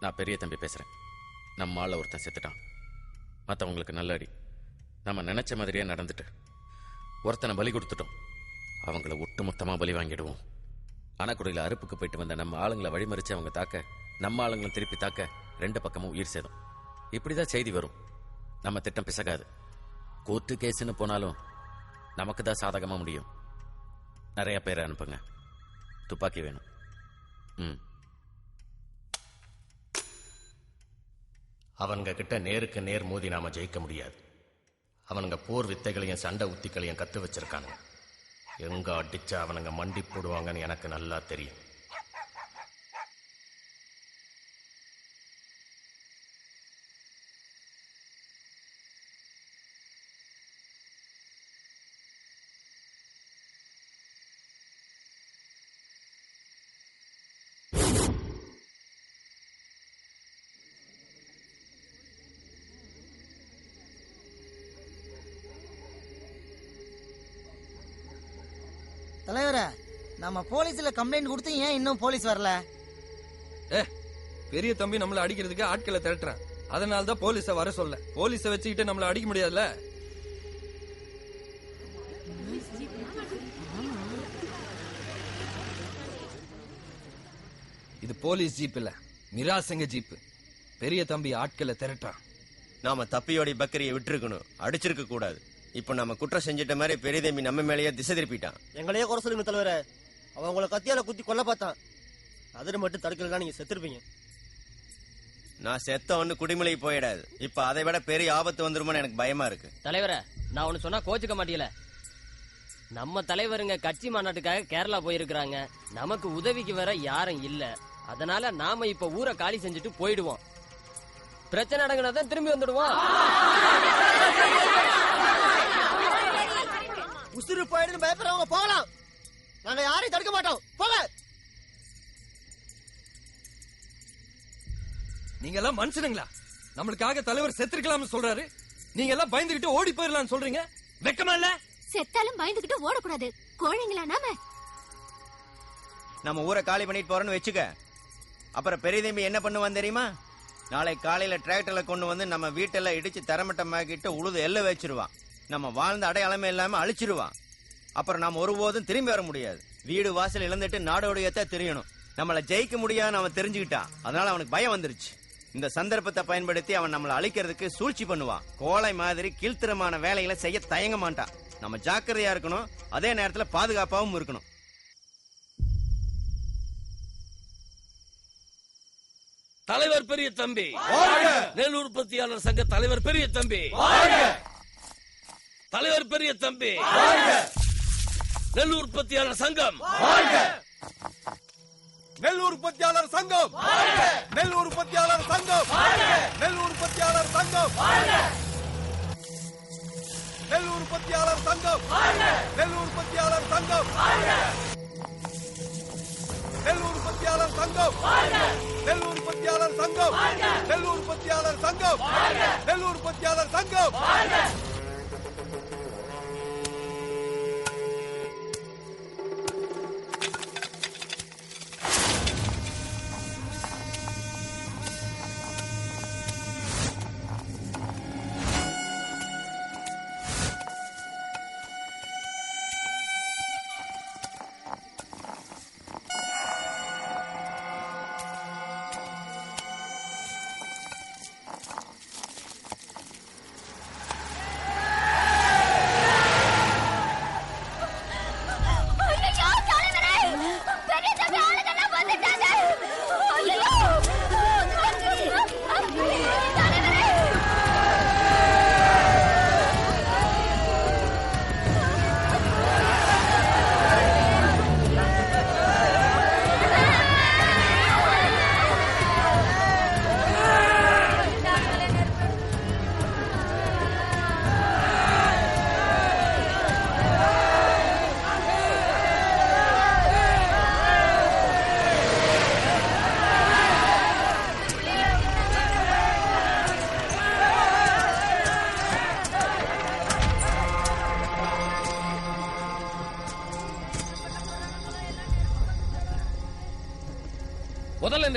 நான் பெரிய தம்பி பேசுறேன். நம்ம ஆள ஒருத்தன் செத்துட்டான். மற்றவங்களுக்கு நல்ல அடி. நம்ம நினைச்ச மாதிரியே நடந்துட்டு ஒருத்தனை பலி கொடுத்துட்டோம். அவங்கள ஒட்டுமொத்தமா பலி வாங்கிடுவோம். அணக்குடியில் அறுப்புக்கு போயிட்டு வந்த நம்ம ஆளுங்களை வழிமறிச்சு அவங்க தாக்க, நம்ம ஆளுங்களும் திருப்பி தாக்க, ரெண்டு பக்கமும் உயிர் சேரும். இப்படிதான் செய்தி வரும். நம்ம திட்டம் பிசகாது. கோர்ட்டு கேஸ்ன்னு போனாலும் நமக்கு தான் சாதகமா முடியும். நிறைய பேரை அனுப்புங்க. துப்பாக்கி வேணும். அவனுங்க கிட்ட நேருக்கு நேர் மோதி நாம ஜெயிக்க முடியாது. அவனுங்க போர் வித்தைகளையும் சண்டை உத்திகளையும் கத்து வச்சிருக்கானுங்க. எங்க அடிச்சா அவனுங்க மண்டி போடுவாங்கன்னு எனக்கு நல்லா தெரியும். தலைவர, நம்ம போலீஸ்ல கம்ப்ளைண்ட் கொடுத்து ஏன் இன்னும் போலீஸ் வரல? பெரிய தம்பி நம்மள அடிக்கிறதுக்கு ஆட்களை திரட்டுறான். அதனாலதான் போலீஸ வர சொல்ல. போலீஸ வச்சுக்கிட்டு நம்மள அடிக்க முடியாதுல்ல. இது போலீஸ் ஜீப் இல்ல, மிராசங்க ஜீப். பெரிய தம்பி ஆட்களை திரட்டான். நாம தப்பியோடி பக்கரியை விட்டுருக்கணும், அடிச்சிருக்க கூடாது. இப்ப நம்ம குற்றம் செஞ்சிட்ட மாதிரி பெரிய தம்பி நம்ம மேலேயே திசை திருப்பிட்டான். எங்களையே குறை சொல்லுங்க தலைவர. அவன் உங்களை கத்தியால குத்தி கொல்ல பார்த்தான். அதில் மட்டும் தடுக்கலாம், நீங்க செத்துருப்பீங்க. நான் செத்த ஒண்ணு குடிமலைக்கு போயிடாது. இப்ப அதை விட பெரிய ஆபத்து வந்துருமோன்னு எனக்கு பயமா இருக்கு. தலைவர, நான் ஒண்ணு சொன்னா கோச்சுக்க மாட்டீல. நம்ம தலைவருங்க கட்சி மாநாட்டுக்காக கேரளா போயிருக்கிறாங்க. நமக்கு உதவிக்கு வர யாரும் இல்ல. அதனால நாம இப்ப ஊரை காலி செஞ்சுட்டு போயிடுவோம். பிரச்சனை அடங்கினாதான் திரும்பி வந்துடுவோம். உசுறு போயிடுன்னு பயப்படுறவங்க போகலாம். நாங்க யாரையும் தடுக்க மாட்டோம். போக. நீங்க எல்லாம் மனுஷனுங்களா? நம்மளுக்காக தலைவர் செத்துருக்கலாம்னு சொல்றாரு. நீங்க எல்லாம் பயந்துகிட்டு ஓடி போயிடலாம் சொல்றீங்க. வெக்கமா இல்ல? செத்தாலும் பயந்துகிட்டு ஓடக்கூடாது. கோழைங்களா நம்ம ஊரை காலி பண்ணிட்டு போறோம்னு வச்சுக்க. அப்புறம் பெரிய தம்பி என்ன பண்ணுவான் தெரியுமா? நாளை காலையில டிராக்டர்ல கொண்டு வந்து நம்ம வீட்டெல்லாம் இடிச்சு தரமட்டமாக்கிட்டு உழுது எல்ல வச்சிருவான். நம்ம வாழ்ந்த அடையாளமே இல்லாம அழிச்சிருவான். அப்புறம் நாம ஒருபோதும் திரும்பி வர முடியாது. வீடு வாசல் இழந்துட்டு நாடோடையத்தான் தெரியணும். நம்மளை ஜெயிக்க முடியாதுன்னு அவன் தெரிஞ்சுக்கிட்டான். அதனால அவனுக்கு பயம் வந்துருச்சு. இந்த சந்தர்ப்பத்தை பயன்படுத்தி அவன் நம்மளை அழிக்கிறதுக்கு சூழ்ச்சி பண்ணுவான். கோழை மாதிரி கீழ்த்தரமான வேலைகளை செய்ய தயங்க மாட்டான். நம்ம ஜாக்கிரதையா இருக்கணும், அதே நேரத்துல பாதுகாப்பாவும் இருக்கணும். தலைவர் பெரிய தம்பி, நெல் உற்பத்தியாளர் சங்க தலைவர் பெரிய தம்பி, தலைவர் பெரிய தம்பி, நெல் உற்பத்தியாளர் சங்கம், நெல் உற்பத்தியாளர் சங்கம், நெல் உற்பத்தியாளர் சங்கம், நெல் உற்பத்தியாளர் சங்கம், நெல் உற்பத்தியாளர் சங்கம், நெல் உற்பத்தியாளர் சங்கம், நெல் உற்பத்தியாளர் சங்கம், நெல் உற்பத்தியாளர் சங்கம், நெல் உற்பத்தியாளர் சங்கம், நெல் உற்பத்தியாளர் சங்கம்.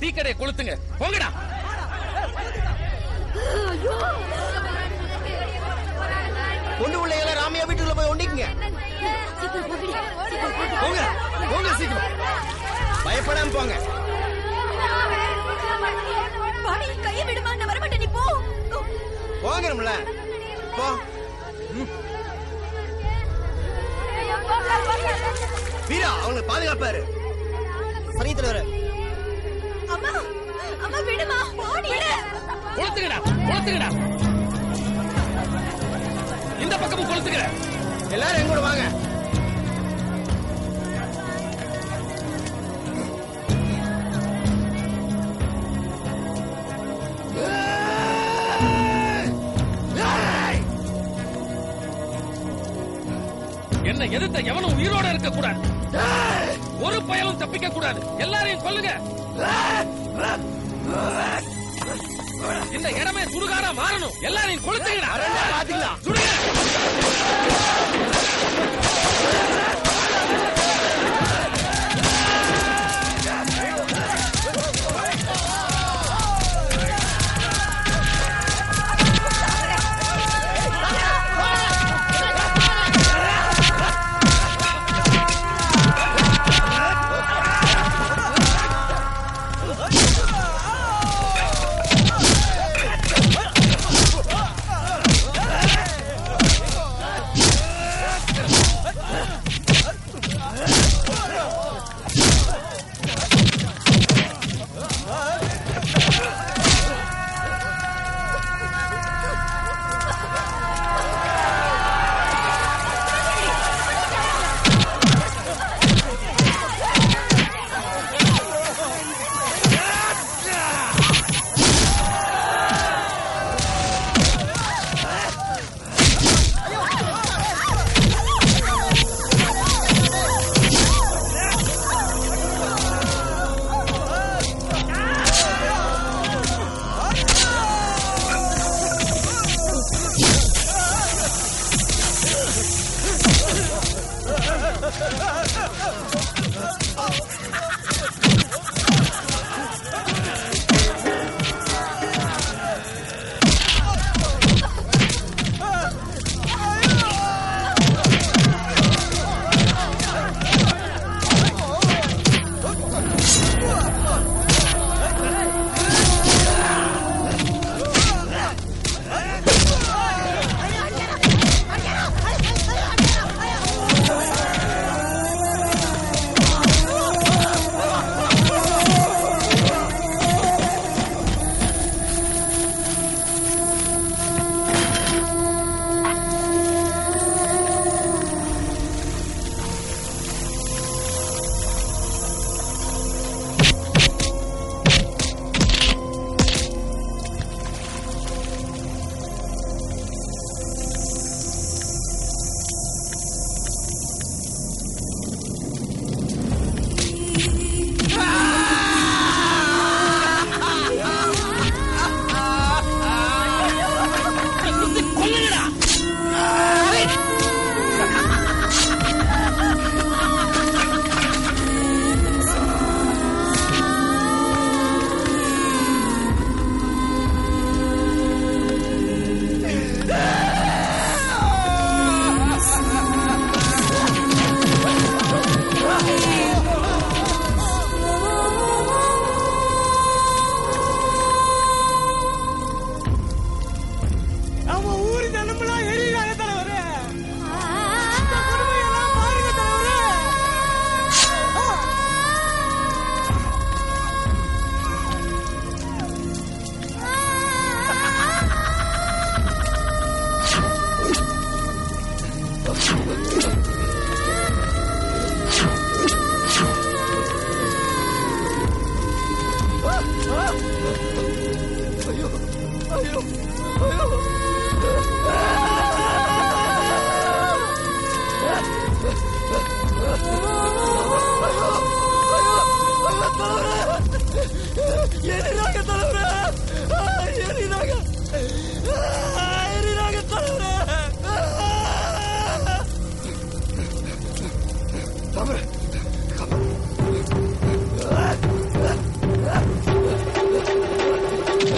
டீ கடையை கொளுத்துங்க. போங்கடா. பொண்ணு பிள்ளைகளை ராமையா வீட்டுக்குள்ள போய் ஒண்டிக்குங்க. போங்க போங்க சீக்கிரம். பயப்படாம போங்க. கையை விடுமா, நான் வரமாட்டேன், நீ போ. போங்கணும்ல போ. வீரா அவங்களுக்கு பாதுகாப்பாரு. சரிங்க தலைவரே. அம்மா அம்மா விடுமா, போடி. கொளுத்துங்கடா கொளுத்துங்கடா. இந்த பக்கமும் கொளுத்துங்க. எல்லாரும் எங்கூட வாங்க. என்ன எதிர்த்த எவனும் உயிரோட இருக்க கூடாது. ஒரு பயலும் தப்பிக்க கூடாது. எல்லாரையும் கொல்லுங்க. இந்த இடமே சுடுகாடா மாறணும். எல்லாரையும் கொளுத்துங்கடா. சுடுங்க.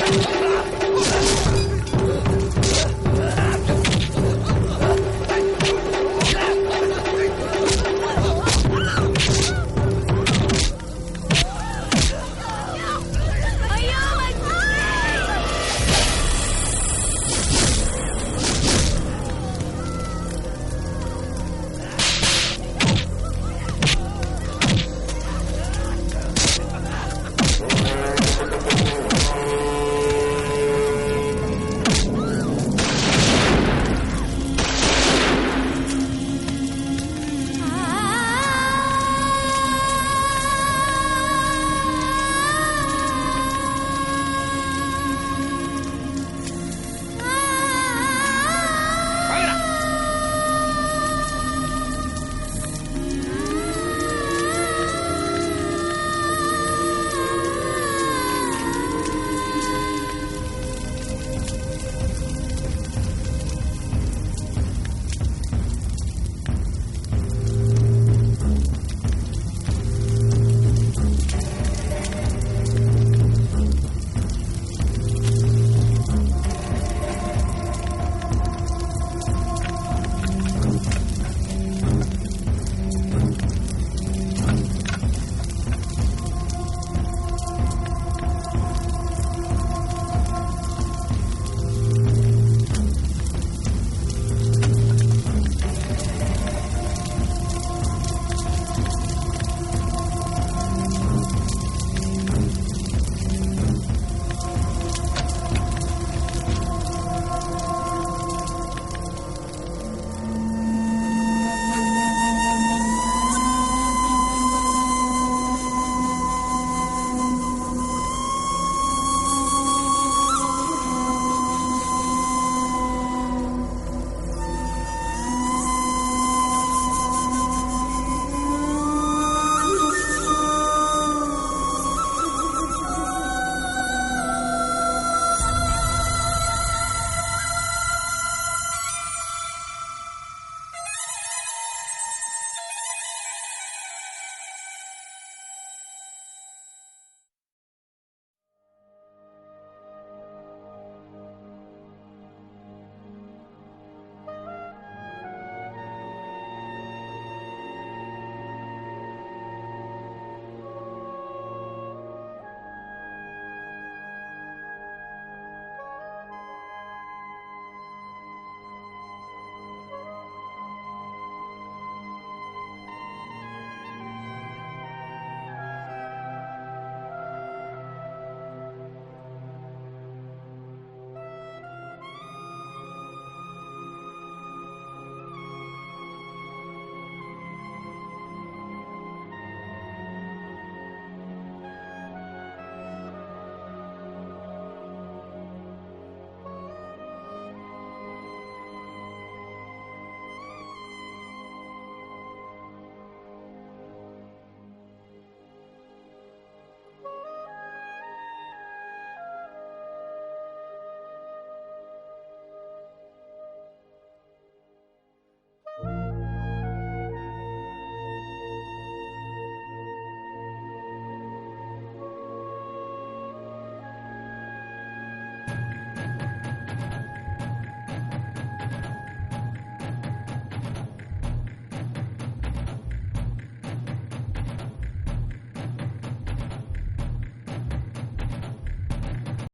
போடு